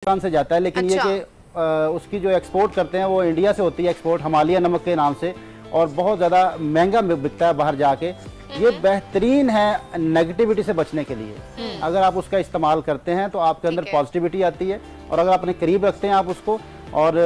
पाकिस्तान से जाता है, लेकिन ये कि उसकी जो एक्सपोर्ट करते हैं वो इंडिया से होती है एक्सपोर्ट, हिमालय नमक के नाम से, और बहुत ज़्यादा महंगा बिकता है बाहर जाके। ये बेहतरीन है नेगेटिविटी से बचने के लिए। अगर आप उसका इस्तेमाल करते हैं तो आपके अंदर पॉजिटिविटी आती है, और अगर अपने करीब रखते हैं आप उसको, और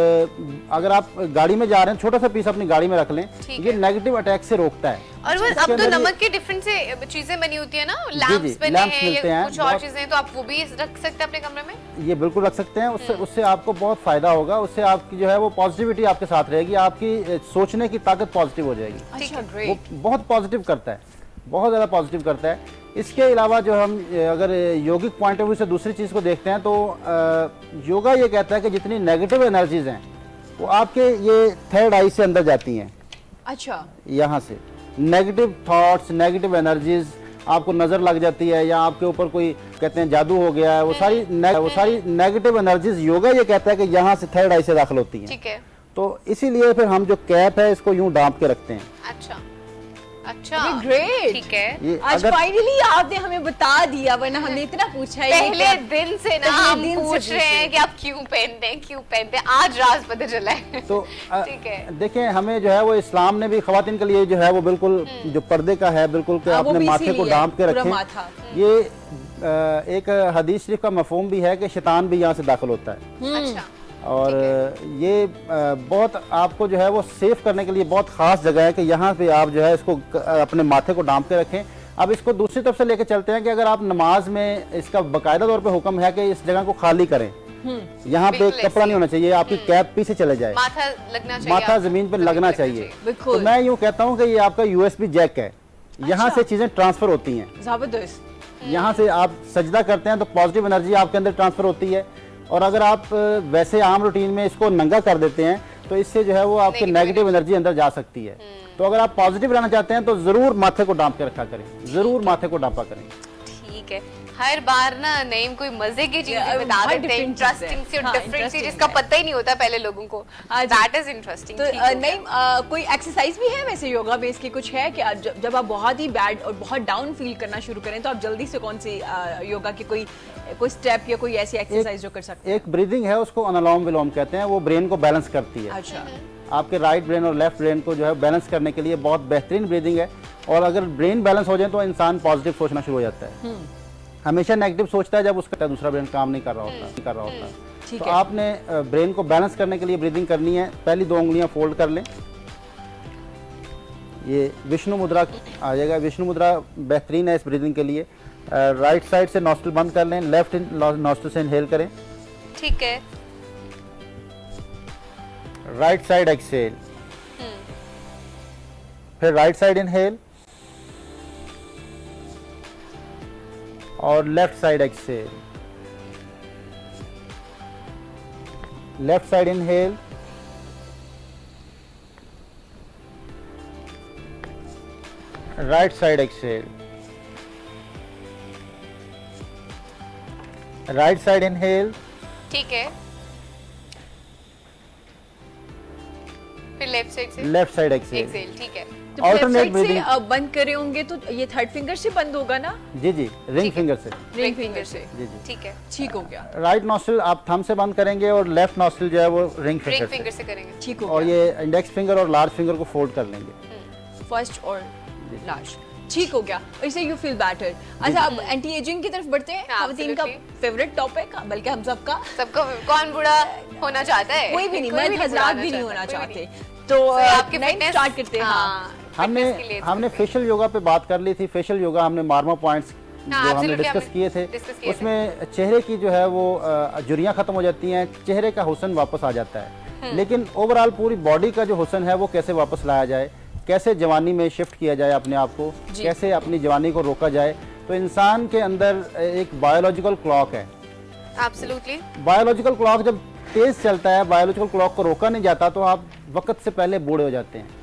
अगर आप गाड़ी में जा रहे हैं छोटा सा पीस अपनी गाड़ी में रख लें, ये नेगेटिव अटैक से रोकता है। और वो अब तो नमक के डिफरेंट से चीजें बनी होती है ना, लैंप्स बने हैं या कुछ और चीजें, तो आप वो भी रख सकते हैं अपने कमरे में। ये बिल्कुल रख सकते हैं, उससे आपको बहुत फायदा होगा, उससे आपकी जो है वो पॉजिटिविटी आपके साथ रहेगी, आपकी सोचने की ताकत पॉजिटिव हो जाएगी। अच्छा, वो बहुत पॉजिटिव करता है, बहुत ज़्यादा पॉजिटिव करता है। इसके अलावा जो हम अगर योगिक पॉइंट ऑफ व्यू से दूसरी चीज़ को देखते हैं तो योगा ये कहता है कि जितनी नेगेटिव एनर्जीज हैं वो आपके ये थर्ड आई से अंदर जाती हैं। अच्छा, यहाँ से नेगेटिव थॉट्स, नेगेटिव एनर्जीज आपको नज़र लग जाती है, या आपके ऊपर कोई कहते हैं जादू हो गया है, वो सारी नेगेटिव एनर्जीज योगा ये कहता है कि यहाँ से थर्ड आई से दाखिल होती हैं। ठीक है। तो इसीलिए फिर हम जो कैप है इसको यूं डांप के रखते हैं। अच्छा अच्छा, ग्रेट, ठीक है। आज फाइनली आपने हमें बता दिया, वरना हमने इतना पूछा है पहले दिन से ना हम पूछ रहे हैं कि आप क्यों पहनते हैं, क्यों पहनते हैं, आज राज पता चला है। तो ठीक है, देखें हमें जो है वो इस्लाम ने भी खवातीन के लिए जो है वो बिल्कुल जो पर्दे का है बिल्कुल कि अपने माथे को डांप के रखें। ये एक हदीस शरीफ का मफहूम भी है कि शैतान भी यहाँ से दाखिल होता है। अच्छा, और ये बहुत आपको जो है वो सेफ करने के लिए बहुत ख़ास जगह है कि यहाँ पे आप जो है इसको अपने माथे को डांप के रखें। अब इसको दूसरी तरफ से लेके चलते हैं कि अगर आप नमाज में, इसका बाकायदा तौर पे हुक्म है कि इस जगह को खाली करें, यहाँ पे कपड़ा नहीं होना चाहिए, आपकी कैप पीछे चले जाए, माथा लगना चाहिए, माथा जमीन पे लगना चाहिए। तो मैं यूँ कहता हूँ कि ये आपका USB जैक है, यहाँ से चीज़ें ट्रांसफ़र होती हैं। जबरदस्त। यहाँ से आप सजदा करते हैं तो पॉजिटिव एनर्जी आपके अंदर ट्रांसफ़र होती है, और अगर आप वैसे आम रूटीन में इसको नंगा कर देते हैं तो इससे जो है वो आपके नेगेटिव एनर्जी अंदर जा सकती है। तो अगर आप पॉजिटिव रहना चाहते हैं तो जरूर माथे को डांप के रखा करें, जरूर माथे को डांपा करें। ठीक है। हर बार ना नईम कोई मजे की चीज बता देते हैं, इंटरेस्टिंग सी और डिफरेंट सी, जिसका पता ही नहीं होता पहले लोगों को। That is interesting. तो नईम, कोई एक्सरसाइज भी है वैसे योगा बेस की कुछ है कि जब आप बहुत ही बैड और बहुत डाउन फील करना शुरू करें तो आप जल्दी से कौन सी योगा की कोई स्टेप या कोई ऐसी एक्सरसाइज जो कर सकते हैं? एक ब्रीदिंग है, उसको अनुलोम विलोम कहते हैं, वो ब्रेन को बैलेंस करती है। अच्छा, आपके राइट ब्रेन और लेफ्ट ब्रेन को जो है बैलेंस करने के लिए बहुत बेहतरीन ब्रीदिंग है। और अगर ब्रेन बैलेंस हो जाए तो इंसान पॉजिटिव सोचना शुरू हो जाता है। हमेशा नेगेटिव सोचता है जब उसका दूसरा ब्रेन काम नहीं कर रहा होता। तो आपने ब्रेन को बैलेंस करने के लिए ब्रीदिंग करनी है। पहली 2 उंगलियां फोल्ड कर लें, ये विष्णु मुद्रा आ जाएगा। विष्णु मुद्रा बेहतरीन है इस ब्रीदिंग के लिए। राइट साइड से नॉस्ट्रिल बंद कर लें, लेफ्ट नॉस्ट्रिल से इनहेल करें। ठीक है। राइट साइड एक्सहेल, फिर राइट साइड इनहेल और left side exhale. Left side inhale, right side exhale, right side inhale. ठीक है। फिर लेफ्ट साइड से लेफ्ट साइड एक्सहेल। ठीक है। तो ऑल्टरनेट ब्रीदिंग बंद करे होंगे तो ये थर्ड फिंगर से बंद होगा ना? जी जी, रिंग फिंगर से। रिंग फिंगर से, जी जी, ठीक है। ठीक हो गया। राइट नॉस्ट्रिल आप थंब से बंद करेंगे और लेफ्ट नॉस्ट्रिल जो है वो रिंग फिंगर से करेंगे। ठीक हो गया। और ये इंडेक्स फिंगर और लार्ज फिंगर को फोल्ड कर लेंगे, फर्स्ट और लास्ट। ठीक हो गया, इससे यू फील बेटर। अच्छा, अब एंटी एजिंग की तरफ बढ़ते हैं। खवातीन का फेवरेट टॉपिक, बल्कि हम सबका। कौन बूढ़ा होना चाहता है? कोई भी नहीं, मर्द हजरात भी नहीं होना चाहते। तो आपके फिटनेस स्टार्ट करते हैं। हमने फेशियल योगा पे बात कर ली थी। फेशियल योगा हमने मार्मा पॉइंट्स जो हमने डिस्कस किए थे, उसमें चेहरे की जो है वो झुर्रियाँ खत्म हो जाती हैं, चेहरे का हुस्न वापस आ जाता है। लेकिन ओवरऑल पूरी बॉडी का जो हुस्न है वो कैसे वापस लाया जाए, कैसे जवानी में शिफ्ट किया जाए अपने आप को, कैसे अपनी जवानी को रोका जाए। तो इंसान के अंदर एक बायोलॉजिकल क्लॉक है। एब्सोल्युटली। बायोलॉजिकल क्लॉक जब तेज चलता है, बायोलॉजिकल क्लॉक को रोका नहीं जाता तो आप वक्त से पहले बूढ़े हो जाते हैं।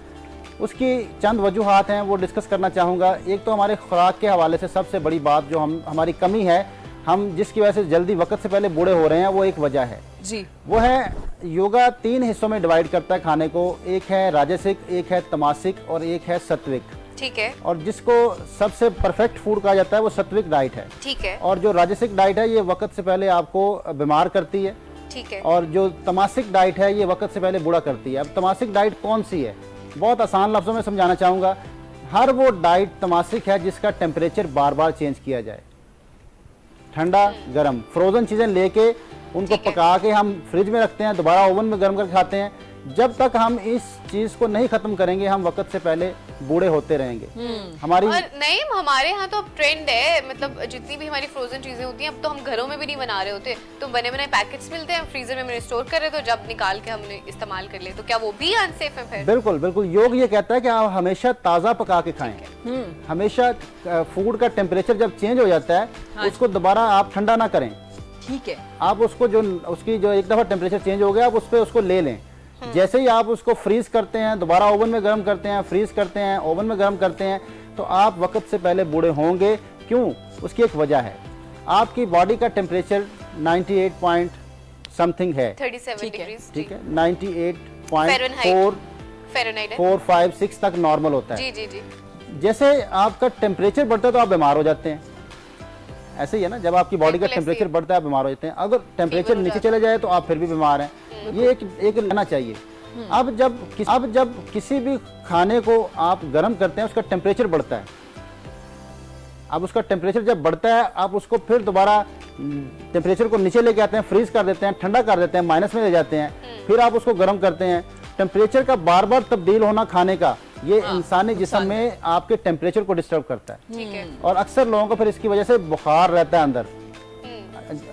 उसकी चंद वजूहात हैं, वो डिस्कस करना चाहूँगा। एक तो हमारे खुराक के हवाले से सबसे बड़ी बात जो हमारी कमी है, हम जिसकी वजह से जल्दी वक्त से पहले बूढ़े हो रहे हैं, वो एक वजह है जी। वो है योगा 3 हिस्सों में डिवाइड करता है खाने को। एक है राजसिक, एक है तमासिक और एक है सत्विक। ठीक है। और जिसको सबसे परफेक्ट फूड कहा जाता है वो सत्विक डाइट है। ठीक है। और जो राजसिक डाइट है ये वक्त से पहले आपको बीमार करती है, ठीक है। और जो तमासिक डाइट है ये वक्त से पहले बूढ़ा करती है। अब तमासिक डाइट कौन सी है, बहुत आसान लफ्जों में समझाना चाहूँगा। हर वो डाइट तमासिक है जिसका टेम्परेचर बार बार चेंज किया जाए, ठंडा गर्म। फ्रोजन चीज़ें लेके उनको पका के हम फ्रिज में रखते हैं, दोबारा ओवन में गर्म करके खाते हैं। जब तक हम इस चीज को नहीं खत्म करेंगे हम वक्त से पहले बूढ़े होते रहेंगे। हमारी और नहीं, हमारे यहाँ तो अब ट्रेंड है, मतलब जितनी भी हमारी फ्रोजन चीजें होती हैं अब तो हम घरों में भी नहीं बना रहे होते, तो बने बनाए पैकेट्स मिलते हैं, फ्रीजर में मैंने स्टोर कर रहे, तो जब निकाल के हमने इस्तेमाल कर ले, तो क्या वो भी अनसेफ है फिर? बिल्कुल बिल्कुल, योग ये कहता है कि आप हमेशा ताज़ा पका के खाएं। हमेशा फूड का टेम्परेचर जब चेंज हो जाता है उसको दोबारा आप ठंडा ना करें। ठीक है, आप उसको जो उसकी जो एक दफ़ा टेम्परेचर चेंज हो गया आप उस पर उसको ले लें। जैसे ही आप उसको फ्रीज करते हैं, दोबारा ओवन में गर्म करते हैं, फ्रीज करते हैं, ओवन में गर्म करते हैं, तो आप वक्त से पहले बूढ़े होंगे। क्यों? उसकी एक वजह है, आपकी बॉडी का टेम्परेचर 98 पॉइंट समथिंग है, 37 डिग्रीज, ठीक है, 98.456 तक नॉर्मल होता है। जी जी जी। जैसे आपका टेम्परेचर बढ़ता है तो आप बीमार हो जाते हैं, ऐसे ही है ना, जब आपकी बॉडी का टेम्परेचर बढ़ता है आप बीमार हो जाते हैं। अगर टेम्परेचर नीचे चले जाए तो आप फिर भी बीमार हैं। ये एक रहना चाहिए। अब जब किसी भी खाने को आप गर्म करते हैं उसका टेम्परेचर बढ़ता है। अब उसका टेम्परेचर जब बढ़ता है आप उसको फिर दोबारा टेम्परेचर को नीचे लेके आते हैं, फ्रीज कर देते हैं, ठंडा कर देते हैं, माइनस में ले जाते हैं, फिर आप उसको गर्म करते हैं। टेम्परेचर का बार बार तब्दील होना खाने का ये इंसानी जिस्म में आपके टेम्परेचर को डिस्टर्ब करता है। ठीक है। और अक्सर लोगों को फिर इसकी वजह से बुखार रहता है अंदर।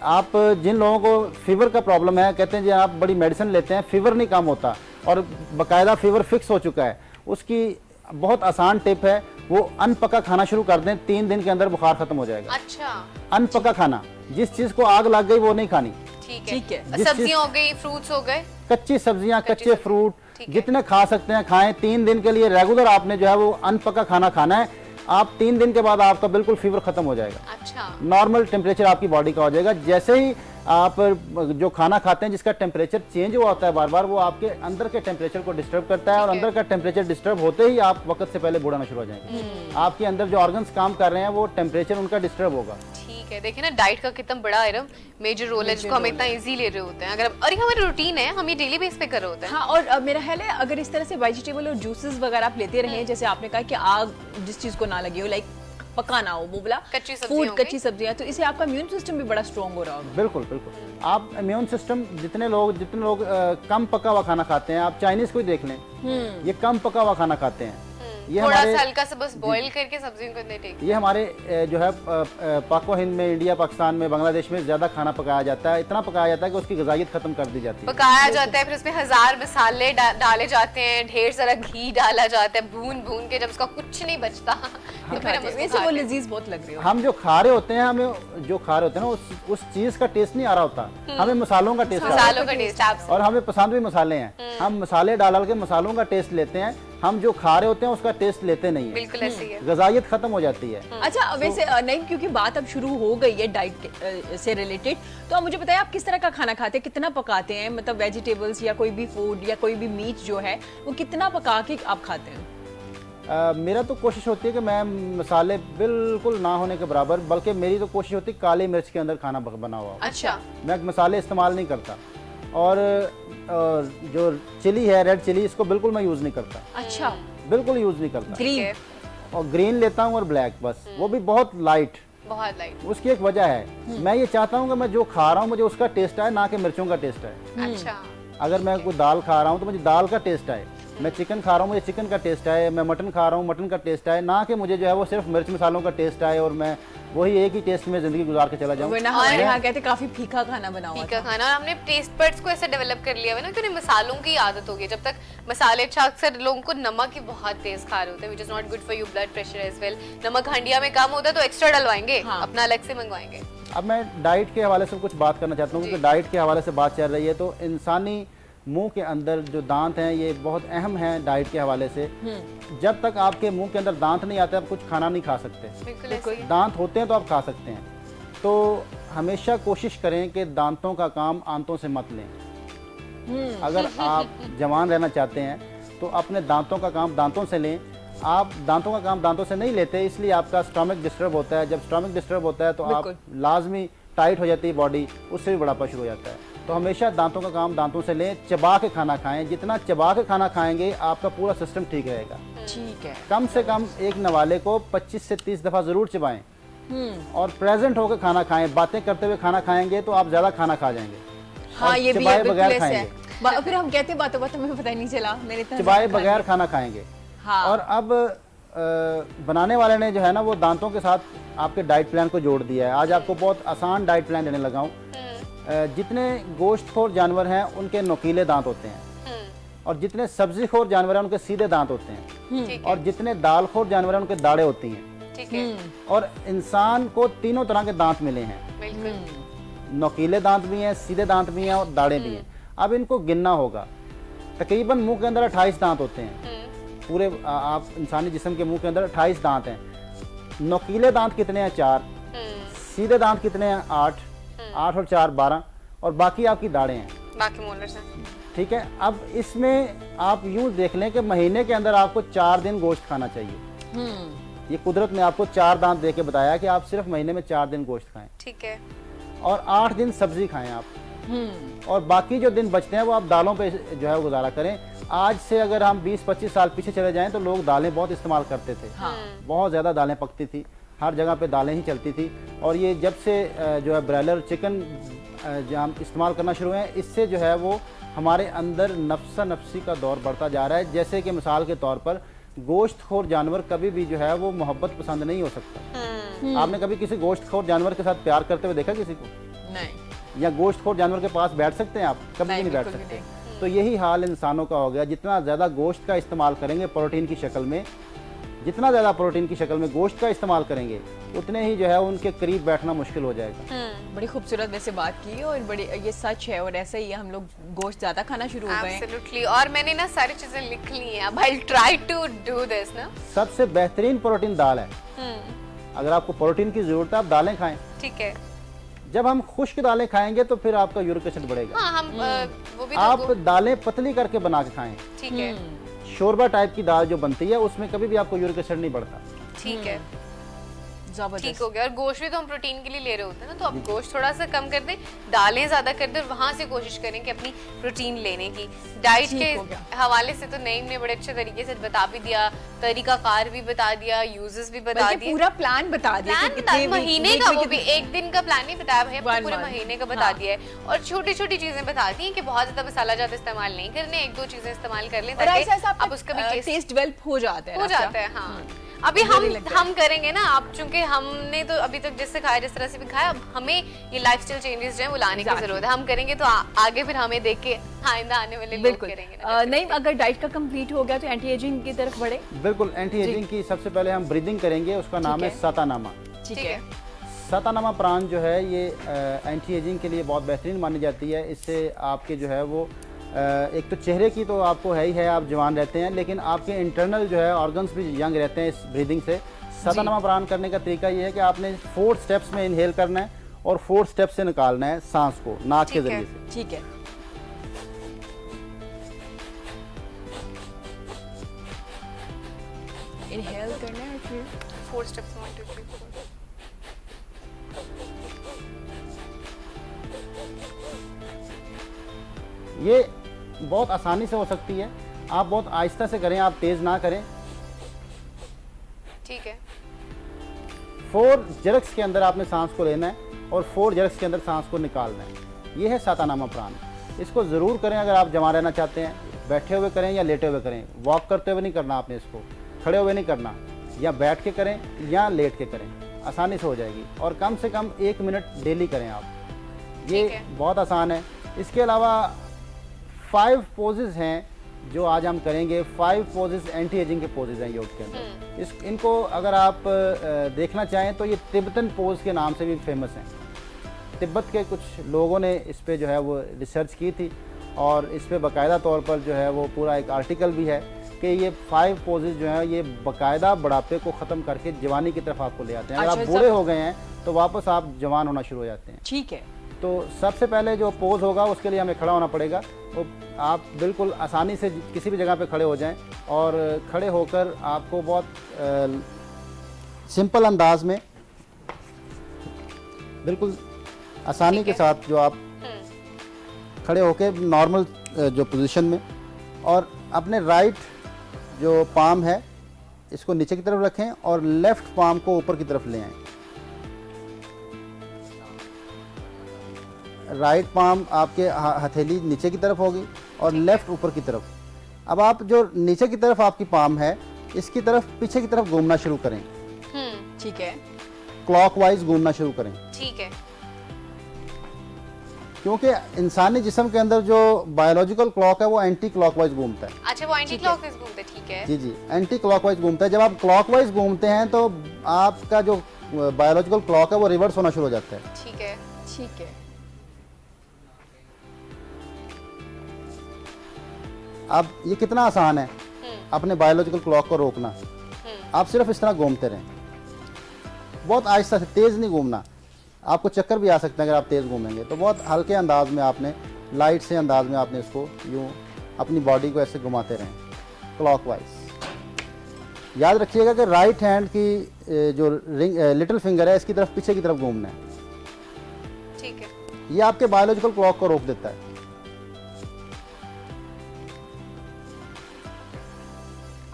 आप जिन लोगों को फीवर का प्रॉब्लम है, कहते हैं जी आप बड़ी मेडिसिन लेते हैं, फीवर नहीं कम होता, और बाकायदा फीवर फिक्स हो चुका है, उसकी बहुत आसान टिप है, वो अनपका खाना शुरू कर दें, 3 दिन के अंदर बुखार खत्म हो जाएगा। अच्छा, अनपका खाना, जिस चीज को आग लग गई वो नहीं खानी। ठीक है। सब्जियां हो गई, फ्रूट्स हो गए, कच्ची सब्जियां, कच्चे फ्रूट जितने खा सकते हैं खाएं। 3 दिन के लिए रेगुलर आपने जो है वो अनपका खाना खाना है। आप 3 दिन के बाद आपका बिल्कुल फीवर खत्म हो जाएगा। अच्छा, नॉर्मल टेम्परेचर आपकी बॉडी का हो जाएगा। जैसे ही आप जो खाना खाते हैं जिसका टेम्परेचर चेंज हुआ होता है बार बार, वो आपके अंदर के टेम्परेचर को डिस्टर्ब करता है, और अंदर का टेम्परेचर डिस्टर्ब होते ही आप वक्त से पहले बूढ़ा होना शुरू हो जाएंगे। आपके अंदर जो ऑर्गन्स काम कर रहे हैं वो टेम्परेचर उनका डिस्टर्ब होगा। ठीक है। देखिए ना, डाइट का कितना बड़ा मेजर रोल है जिसको हम इतना इजी ले रहे होते हैं। अगर और ये हमारी रूटीन है, हम ये डेली बेस पे कर रहे होते हैं। हाँ, और मेरा ख्याल है अगर इस तरह से वेजिटेबल और जूसेस वगैरह आप लेते रहे, जैसे आपने कहा कि आग जिस चीज को ना लगी हो, लाइक पकाना हो, वो बोला कच्ची सब्जियां, तो इससे आपका इम्यून सिस्टम भी बड़ा स्ट्रॉन्ग हो रहा होगा। बिल्कुल बिल्कुल। आप इम्यून सिस्टम, जितने लोग कम पका हुआ खाना खाते हैं, आप चाइनीज को ही देख लें, ये कम पका हुआ खाना खाते हैं। ये थोड़ा हमारे सा हल्का सा बस बॉईल करके सब्जियों को नहीं टेक। ये हमारे जो है पाको हिंद में, इंडिया, पाकिस्तान में, बांग्लादेश में ज्यादा खाना पकाया जाता है। इतना पकाया जाता है कि उसकी ग़िज़ाइयत खत्म कर दी जाती है। पकाया जाता है, फिर उसमें 1000 मसाले डाले जाते हैं, ढेर सारा घी डाला जाता है, भून भून के जब उसका कुछ नहीं बचता तो फिर हम उसको वैसे वो खाते हैं। लजीज बहुत लग रही हो। हम जो खा रहे होते हैं, हमें जो खा रहे होते हैं ना उस चीज का टेस्ट नहीं आ रहा होता, हमें मसालों का टेस्ट आ रहा मसालों का टेस्ट है। और हमें पसंद भी मसाले हैं, हम मसाले डाल के मसालों का टेस्ट लेते हैं, हम जो खा रहे होते हैं उसका टेस्ट लेते नहीं है। बिल्कुल ऐसे ही है। ग़िज़ाइयत खत्म हो जाती है। अच्छा, वैसे नहीं, क्योंकि बात अब शुरू हो गई है डाइट से रिलेटेड, तो आप मुझे बताइए आप किस तरह का खाना खाते हैं, कितना पकाते हैं, मतलब वेजिटेबल्स या कोई भी फूड या कोई भी मीट जो है वो कितना पका के आप खाते हैं? मेरा तो कोशिश होती है कि मैं मसाले बिल्कुल ना होने के बराबर, बल्कि मेरी तो कोशिश होती है काली मिर्च के अंदर खाना बना हुआ हो। अच्छा, मैं मसाले इस्तेमाल नहीं करता, और जो चिली है, रेड चिली, इसको बिल्कुल मैं यूज़ नहीं करता, अच्छा, बिल्कुल यूज़ नहीं करता। ग्रीन और ग्रीन लेता हूँ और ब्लैक, बस वो भी बहुत लाइट। बहुत लाइट। उसकी एक वजह है, मैं ये चाहता हूँ कि मैं जो खा रहा हूँ मुझे उसका टेस्ट आए, ना कि मिर्चों का टेस्ट आए। अच्छा, अगर मैं कोई दाल खा रहा हूँ तो मुझे दाल का टेस्ट आए, मैं चिकन खा रहा हूँ मुझे चिकन का टेस्ट आए, मैं मटन खा रहा हूँ मटन का टेस्ट आए, ना कि मुझे जो है वो सिर्फ मिर्च मसालों का टेस्ट आए और मैं वही एक ही टेस्ट में जिंदगी गुजार के चला जाऊँ। वरना हमारे यहाँ कहते काफी फीका खाना बना हुआ फीका खाना, और हमने टेस्ट बड्स को ऐसा डेवलप कर लिया है ना कि उन्हें मसालों की आदत हो गई। जब तक मसाले, अच्छा अक्सर लोगों को नमक ही बहुत तेज खा रहे होते हैं, which is not good for your blood pressure as well. नमक हंडिया में कम होता है तो एक्स्ट्रा डलवाएंगे, अपना अलग से मंगवाएंगे। अब मैं डाइट के हवाले से कुछ बात करना चाहता हूँ, क्योंकि डाइट के हवाले से बात चल रही है, तो इंसानी मुंह के अंदर जो दांत हैं ये बहुत अहम हैं डाइट के हवाले से। जब तक आपके मुंह के अंदर दांत नहीं आते आप कुछ खाना नहीं खा सकते। बिल्कुल ऐसे ही है। दांत होते हैं तो आप खा सकते हैं। तो हमेशा कोशिश करें कि दांतों का काम आंतों से मत लें। अगर आप जवान रहना चाहते हैं तो अपने दांतों का काम दांतों से लें। आप दांतों का काम दांतों से नहीं लेते, इसलिए आपका स्टमक डिस्टर्ब होता है। जब स्टमक डिस्टर्ब होता है तो आप लाजमी टाइट हो जाती है बॉडी, उससे भी बुढ़ापा शुरू हो जाता है। तो हमेशा दांतों का काम दांतों से लें, चबा के खाना खाएं। जितना चबा के खाना खाएंगे आपका पूरा सिस्टम ठीक रहेगा। ठीक है। कम से कम एक नवाले को 25 से 30 दफ़ा ज़रूर चबाएं और प्रेजेंट होकर खाना खाएं। बातें करते हुए खाना खाएंगे तो आप ज़्यादा खाना खा जाएंगे। हाँ, और ये भी चबाए है, बगैर बिल्कुल ऐसे है। खाएंगे, फिर हम कहते बातों बातों में पता ही नहीं चला, मैंने इतना चबाए ज़्यादा बगैर खाना खाएंगे। हाँ। और अब बनाने वाले ने जो है ना वो दांतों के साथ आपके डाइट प्लान को जोड़ दिया है। आज आपको बहुत आसान डाइट प्लान देने लगा हूँ। जितने गोश्तखोर जानवर हैं उनके नुकीले दांत होते हैं और जितने सब्जीखोर जानवर हैं उनके सीधे दांत होते हैं ठीक और जितने दालखोर जानवर हैं उनके दाढ़ें होती हैं। ठीक है, और इंसान को तीनों तरह के दांत मिले हैं। बिल्कुल। नुकीले दांत भी हैं, सीधे दांत भी हैं और दाढ़ें भी हैं। अब इनको गिनना होगा। तकरीबन मुंह के अंदर 28 दांत होते हैं। पूरे आप इंसानी जिस्म के मुंह के अंदर 28 दांत हैं। नुकीले दांत कितने हैं? 4। सीधे दांत कितने हैं? 8। 8 और 4 12 और बाकी आपकी दाढ़ें हैं। बाकी मोलर्स हैं। ठीक है। अब इसमें आप यूं देख लें कि महीने के अंदर आपको 4 दिन गोश्त खाना चाहिए। ये कुदरत ने आपको 4 दांत दे के बताया कि आप सिर्फ महीने में 4 दिन गोश्त खाएं। ठीक है। और 8 दिन सब्जी खाएं आप। और बाकी जो दिन बचते हैं वो आप दालों पे जो है गुजारा करें। आज से अगर हम 20-25 साल पीछे चले जाएं तो लोग दालें बहुत इस्तेमाल करते थे। बहुत ज़्यादा दालें पकती थी, हर जगह पे दालें ही चलती थी। और ये जब से जो है ब्रॉयलर चिकन जो हम इस्तेमाल करना शुरू हुए हैं, इससे जो है वो हमारे अंदर नफ्सा नफ्सी का दौर बढ़ता जा रहा है। जैसे कि मिसाल के तौर पर गोश्तखोर जानवर कभी भी जो है वो मोहब्बत पसंद नहीं हो सकता। आपने कभी किसी गोश्तखोर जानवर के साथ प्यार करते हुए देखा किसी को? नहीं। या गोश्तखोर जानवर के पास बैठ सकते हैं आप? कभी भी नहीं बैठ बिल्कुल भी सकते। तो यही हाल इंसानों का हो गया। जितना ज़्यादा गोश्त का इस्तेमाल करेंगे प्रोटीन की शक्ल में, जितना ज़्यादा प्रोटीन की शक्ल में गोश्त का इस्तेमाल करेंगे उतने ही जो है उनके करीब बैठना मुश्किल हो जाएगा। बड़ी खूबसूरत वैसे बात की और बड़ी ये सच है और ऐसा ही हम लोग गोश्त ज्यादा खाना शुरू हो गए हैं। Absolutely. और मैंने ना सारी चीजें लिख ली हैं। अब I'll try to do this ना। सबसे बेहतरीन प्रोटीन दाल है। अगर आपको प्रोटीन की जरूरत है आप दालें खाएं। ठीक है। जब हम खुश्क दालें खाएंगे तो फिर आपका यूरिक एसिड बढ़ेगा। हाँ, हम वो भी आप दालें पतली करके बना के खाएं। ठीक है। शोरबा टाइप की दाल जो बनती है उसमें कभी भी आपको यूरिक एसिड नहीं बढ़ता। ठीक है, जबरदस्त। ठीक हो गया। और गोश्त भी तो हम प्रोटीन के लिए ले रहे होते हैं ना, तो अब गोश्त थोड़ा सा कम कर दें, दालें ज्यादा कर दें और वहां से कोशिश करें कि अपनी प्रोटीन लेने की। डाइट ठीक हो के गया। हवाले से तो नईम ने बड़े अच्छे तरीके से बता भी दिया, तरीकाकार भी बता दिया, यूजेस भी बता बल्कि दिए, पूरा प्लान बता दिया कि प्लान कितने महीने week का, में वो भी कितने- एक दिन का प्लान नहीं बताया भाई, One पूरे month। महीने का बता दिया है। और छोटी छोटी चीजें बता दी हैं कि बहुत ज्यादा मसाला ज्यादा इस्तेमाल नहीं करने, 1-2 चीजें इस्तेमाल कर लें और ताकि ऐसा ऐसा आप उसका भी टेस्ट डेवलप हो जाता है हो ना, जाता है। हाँ, अभी मुझे लगता है। हम करेंगे ना। आप चूंकि हमने तो अभी तक जिससे खाया, जिस तरह से भी खाया, अब हमें ये लाइफस्टाइल चेंजेस जो है वो लाने की Exactly। जरूरत है। हम करेंगे तो आगे फिर हमें देख के आइंदा आने वाले लोग बिल्कुल। करेंगे ना। नहीं, अगर डाइट का कंप्लीट हो गया तो एंटी एजिंग की तरफ बढ़े। बिल्कुल। एंटी एजिंग की सबसे पहले हम ब्रीदिंग करेंगे, उसका नाम है है। सातानामा। ठीक ठीक है। है। सातानामा प्राण जो है ये एंटी एजिंग के लिए बहुत बेहतरीन मानी जाती है। इससे आपके जो है वो एक तो चेहरे की तो आपको है ही है, आप जवान रहते हैं, लेकिन आपके इंटरनल जो है ऑर्गन्स भी यंग रहते हैं इस ब्रीदिंग से। सातानामा प्राण करने का तरीका ये है कि आपने 4 स्टेप्स में इनहेल करना है और 4 स्टेप से निकालना है सांस को नाक के ठीक जरिए है। से। ठीक है। इनहेल करना है और फिर 4 स्टेप्स 1 2 3 4। ये बहुत आसानी से हो सकती है। आप बहुत आहिस्ता से करें, आप तेज ना करें। ठीक है। 4 जर्क्स के अंदर आपने सांस को लेना है और 4 जर्क्स के अंदर सांस को निकालना है। ये है सातानामा प्राण। इसको ज़रूर करें अगर आप जमा रहना चाहते हैं। बैठे हुए करें या लेटे हुए करें, वॉक करते हुए नहीं करना आपने इसको, खड़े हुए नहीं करना, या बैठ के करें या लेट के करें, आसानी से हो जाएगी। और कम से कम 1 मिनट डेली करें आप। ये ठीक है। बहुत आसान है। इसके अलावा 5 पोजेज हैं जो आज हम करेंगे। 5 पोजेज एंटी एजिंग के पोजेज हैं योग के अंदर। इनको अगर आप देखना चाहें तो ये तिब्बतन पोज के नाम से भी फेमस हैं। तिब्बत के कुछ लोगों ने इस पे जो है वो रिसर्च की थी और इस पे बाकायदा तौर पर जो है वो पूरा एक आर्टिकल भी है कि ये 5 पोजेज जो हैं ये बाकायदा बुढ़ापे को ख़त्म करके जवानी की तरफ आपको ले आते हैं। अगर अच्छा, आप बूढ़े हो गए हैं तो वापस आप जवान होना शुरू हो जाते हैं। ठीक है। तो सबसे पहले जो पोज होगा उसके लिए हमें खड़ा होना पड़ेगा। वो आप बिल्कुल आसानी से किसी भी जगह पे खड़े हो जाएं और खड़े होकर आपको बहुत सिंपल अंदाज में बिल्कुल आसानी ठीक के है। साथ जो आप खड़े होके नॉर्मल जो पोजीशन में, और अपने राइट जो पाम है इसको नीचे की तरफ रखें और लेफ्ट पाम को ऊपर की तरफ ले आएं। राइट पाम आपके हथेली नीचे की तरफ होगी और लेफ्ट ऊपर की तरफ। अब आप जो नीचे की तरफ आपकी पाम है इसकी तरफ पीछे की तरफ घूमना शुरू करें, ठीक है, क्लॉकवाइज घूमना शुरू करें, ठीक है। क्योंकि इंसानी जिस्म के अंदर जो बायोलॉजिकल क्लॉक है वो एंटी क्लॉकवाइज घूमता है। अच्छा, वो एंटी क्लॉकवाइज घूमते, ठीक है। जी जी, एंटी क्लॉकवाइज घूमता है। जब आप क्लॉकवाइज घूमते हैं तो आपका जो बायोलॉजिकल क्लॉक है वो रिवर्स होना शुरू हो जाता है। ठीक है, ठीक है। अब ये कितना आसान है अपने बायोलॉजिकल क्लॉक को रोकना। आप सिर्फ इस तरह घूमते रहें, बहुत आहिस्ता से, तेज़ नहीं घूमना। आपको चक्कर भी आ सकता है अगर आप तेज़ घूमेंगे, तो बहुत हल्के अंदाज में आपने, लाइट से अंदाज में आपने इसको यूँ अपनी बॉडी को ऐसे घुमाते रहें क्लॉकवाइज। याद रखिएगा कि राइट हैंड की जो लिटिल फिंगर है इसकी तरफ पीछे की तरफ घूमना है। ठीक है। ये आपके बायोलॉजिकल क्लॉक को रोक देता है।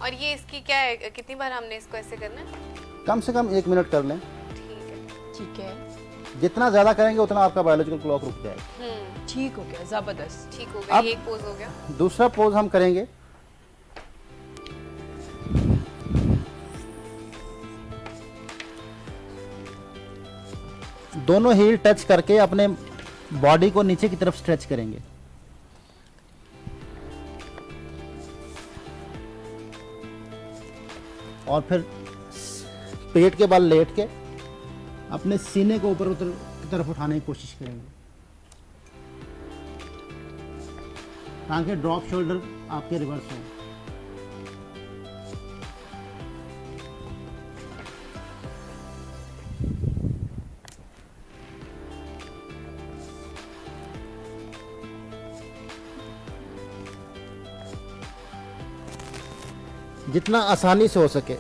और ये इसकी क्या है, कितनी बार हमने इसको ऐसे करना है? कम से कम 1 मिनट कर लें। ठीक है, ठीक है, जितना ज़्यादा करेंगे उतना आपका बायोलॉजिकल क्लॉक रुक जाएगा। ठीक हो गया, जबरदस्त। ठीक हो गया। अब ये एक पोज हो गया। दूसरा पोज हम करेंगे, दोनों हील टच करके अपने बॉडी को नीचे की तरफ स्ट्रेच करेंगे। और फिर पेट के बल लेट के अपने सीने को ऊपर की तरफ उठाने की कोशिश करेंगे ताकि ड्रॉप शोल्डर आपके रिवर्स हो। जितना आसानी से हो सके।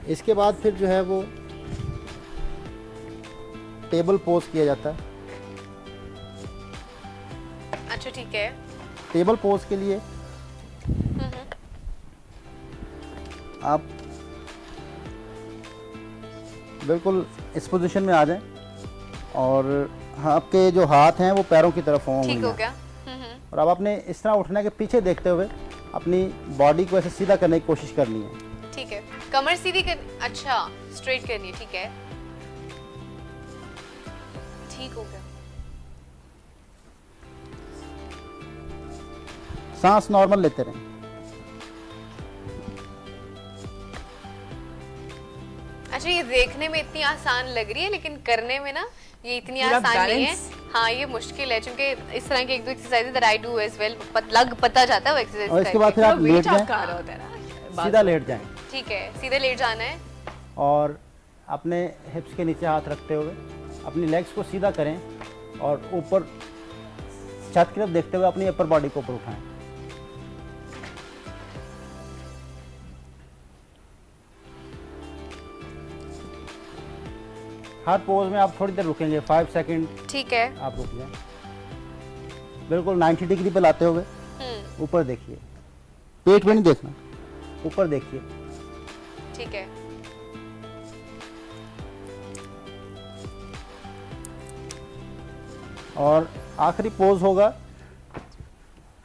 इसके बाद फिर जो है वो टेबल पोज किया जाता है। अच्छा, ठीक है। टेबल पोज के लिए आप बिल्कुल इस पोजीशन में आ जाएं और आपके जो हाथ हैं वो पैरों की तरफ हों। ठीक हो गया। और अब आपने इस तरह उठने के पीछे देखते हुए अपनी बॉडी को ऐसे सीधा करने की कोशिश करनी है। ठीक है, कमर सीधी कर, अच्छा स्ट्रेट करनी है। ठीक है, ठीक हो गया। सांस नॉर्मल लेते रहें। अच्छा, ये देखने में इतनी आसान लग रही है लेकिन करने में ना ये इतनी पूरा आसान नहीं है। balance। हाँ, ये मुश्किल है क्योंकि इस तरह के एक दो exercise that I do as well, पता जाता है वो एक्सरसाइज। और इसके बाद फिर आप लेट जाएं, आ रहा होता है ना, सीधा लेट जाएं ठीक है, सीधे लेट जाना है। और अपने हिप्स के नीचे हाथ रखते हुए अपनी लेग्स को सीधा करें और ऊपर छत की तरफ देखते हुए अपनी अपर बॉडी को ऊपर उठाएं। हर पोज में आप थोड़ी देर रुकेंगे, 5 सेकंड ठीक है। आप रुक जाएं। बिल्कुल 90 डिग्री पे लाते हुए ऊपर देखिए, पेट में नहीं देखना, ऊपर देखिए। ठीक है, और आखिरी पोज होगा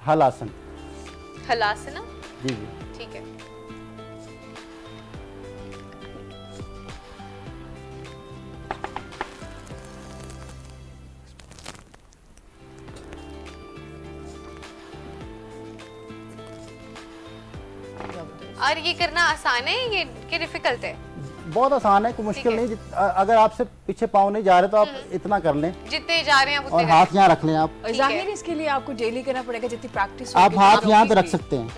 हलासन। हलासना। जी जी। ठीक है, और ये करना आसान है ये कि डिफिकल्ट है? बहुत आसान है, कोई मुश्किल नहीं। अगर आपसे पीछे पाँव नहीं जा रहे तो आप इतना कर लें जितने जा रहे हैं आप और उतने हाथ यहाँ रख लें आप। और जाहिर है इसके लिए आपको डेली करना पड़ेगा, जितनी प्रैक्टिस आप हाथ यहाँ पे रख सकते हैं,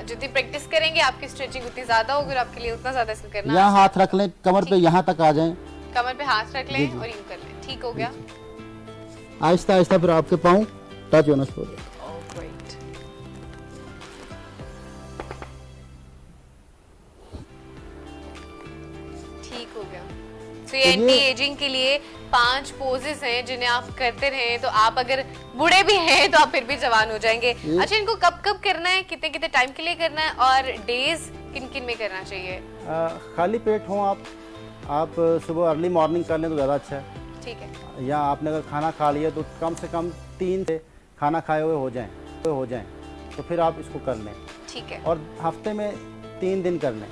जितनी प्रैक्टिस करेंगे आपकी स्ट्रेचिंग उतनी ज्यादा होगी और आपके लिए उतना ज्यादा इसको करना। यहाँ हाथ रख लें, कमर पे यहाँ तक आ जाएं, कमर पे हाथ रख लें और यूं कर लें। ठीक हो गया। आहिस्ता आहिस्ता फिर आपके पाँव टच होना शुरू हो जाएगा। Oh, great. तो ये एंटी एजिंग के लिए 5 पोजेस हैं जिन्हें आप करते रहें, तो आप अगर बूढ़े भी हैं तो आप फिर भी जवान हो जाएंगे। अच्छा, इनको कब कब करना है, कितने कितने टाइम के लिए करना है, और डेज किन किन में करना चाहिए? खाली पेट हो आप सुबह अर्ली मॉर्निंग कर लें तो ज़्यादा अच्छा है। ठीक है। या आपने अगर खाना खा लिया तो कम से कम 3 से खाना खाए हुए हो जाएं तो फिर आप इसको कर लें। ठीक है। और हफ्ते में 3 दिन कर लें,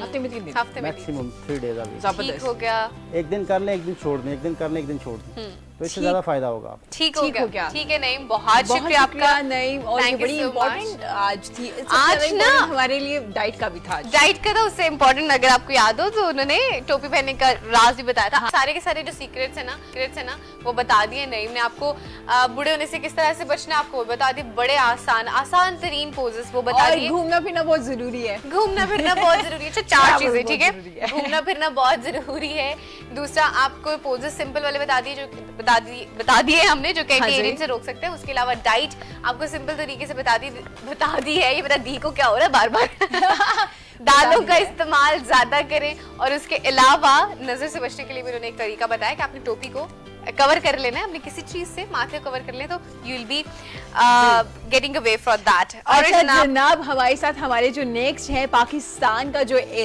हफ्ते में 3 दिन, हफ्ते में मैक्सिमम 3 डेज अभी। ठीक हो गया। एक दिन कर लें, एक दिन छोड़ दें, एक दिन कर लें, एक दिन छोड़ दें, तो इससे ज्यादा फायदा होगा आपको। ठीक हो गया। ठीक है नईम, बहुत शुक्रिया आपका नईम। और ये Thank you बड़ी so इम्पोर्टेंट आज थी, आज ना हमारे लिए डाइट का भी था। डाइट का था, उससे इम्पोर्टेंट अगर आपको याद हो तो उन्होंने टोपी पहनने का राज भी बताया था। सारे के सारे जो सीक्रेट्स है ना वो बता दिए नईम ने आपको। बूढ़े होने से किस तरह से बचना है आपको वो बता दिए, बड़े आसान तरीन पोजेस वो बता दिए। घूमना फिरना बहुत जरूरी है। घूमना फिरना बहुत जरूरी है। अच्छा, 4 चीजें, ठीक है। घूमना फिरना बहुत जरूरी है। दूसरा, आपको पोजेस सिंपल वाले बता दिए हमने जो कि एंटी एजिंग से रोक सकते हैं। उसके अलावा डाइट आपको सिंपल तरीके से बता दी है। ये बता दी को क्या हो रहा है बार-बार। दालों का इस्तेमाल ज्यादा करें, और उसके अलावा नजर से बचने के लिए भी उन्होंने एक तरीका बताया कि आपने टोपी को कवर कर लेना है अपनी किसी चीज से, माथे को कवर कर ले तो you will be getting away from that. और जनाब, हमारे साथ हमारे जो नेक्स्ट है पाकिस्तान का जो